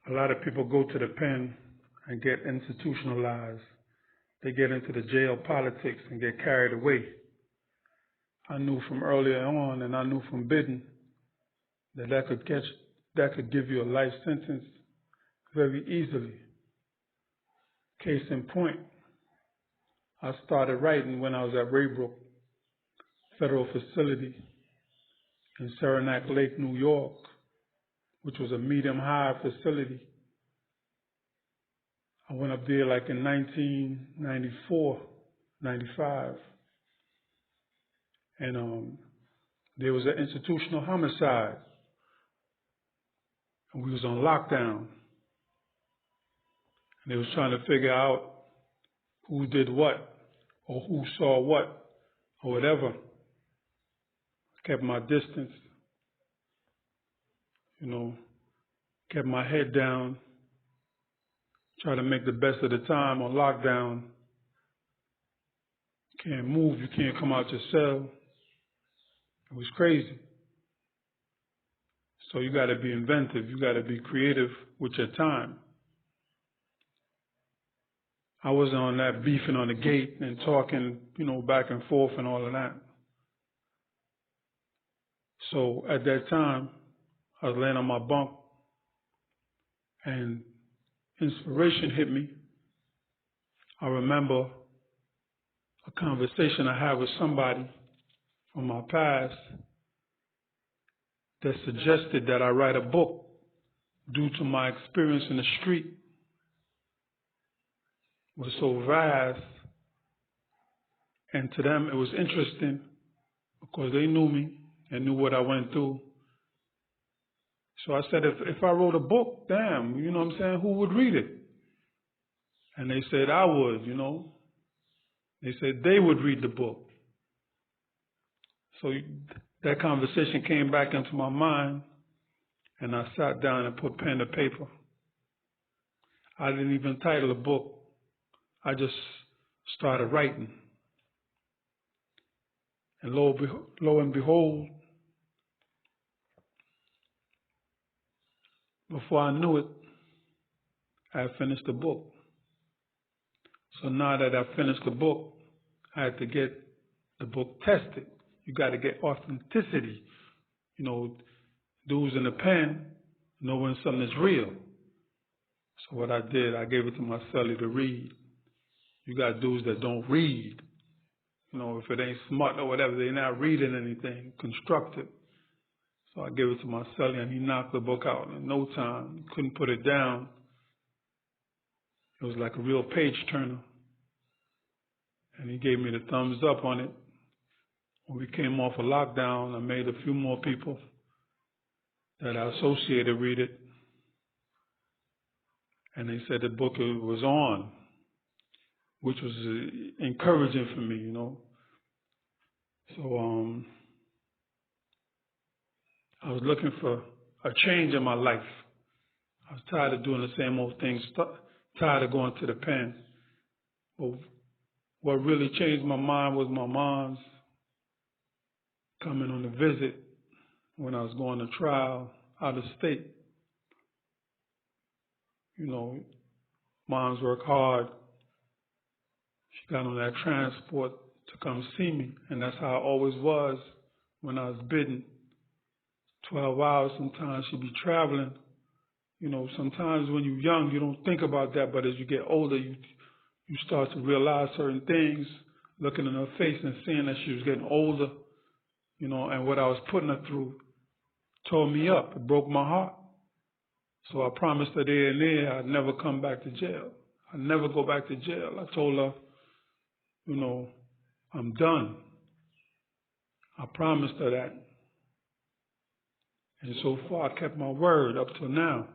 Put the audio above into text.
A lot of people go to the pen and get institutionalized. They get into the jail politics and get carried away. I knew from earlier on, and I knew from bidding, that could give you a life sentence very easily. Case in point, I started writing when I was at Raybrook Federal Facility in Saranac Lake, New York, which was a medium-high facility. I went up there like in 1994, 95, and there was an institutional homicide, and we was on lockdown. And they was trying to figure out who did what, or who saw what, or whatever. I kept my distance, kept my head down, tried to make the best of the time on lockdown. You can't move, you can't come out your cell. It was crazy. So you got to be inventive, you got to be creative with your time. I wasn't on that beefing on the gate and talking, back and forth and all of that. So at that time, I was laying on my bunk and inspiration hit me. I remember a conversation I had with somebody from my past that suggested that I write a book due to my experience in the street was so vast, and to them it was interesting because they knew me and knew what I went through. So I said, if I wrote a book, damn, who would read it? And they said I would, They said they would read the book. So that conversation came back into my mind, and I sat down and put pen to paper. I didn't even title a book. I just started writing. And lo and behold, before I knew it, I had finished the book. So now that I finished the book, I had to get the book tested. You got to get authenticity. Dudes in the pen know when something is real. So what I did, I gave it to my cellie to read. You got dudes that don't read. If it ain't smart or whatever, they're not reading anything constructive. So I gave it to my cellie, and he knocked the book out in no time. Couldn't put it down. It was like a real page turner. And he gave me the thumbs up on it. When we came off of lockdown, I made a few more people that I associated read it. And they said the book was on, which was encouraging for me, So I was looking for a change in my life. I was tired of doing the same old things, tired of going to the pen. But what really changed my mind was my mom's coming on a visit when I was going to trial out of state. Moms work hard. She got on that transport to come see me, and that's how I always was when I was bidding. 12 hours sometimes she'd be traveling. Sometimes when you're young, you don't think about that, but as you get older, you start to realize certain things, looking in her face and seeing that she was getting older, and what I was putting her through tore me up. It broke my heart. So I promised her there and there I'd never come back to jail. I'd never go back to jail. I told her, I'm done. I promised her that. And so far I kept my word up till now.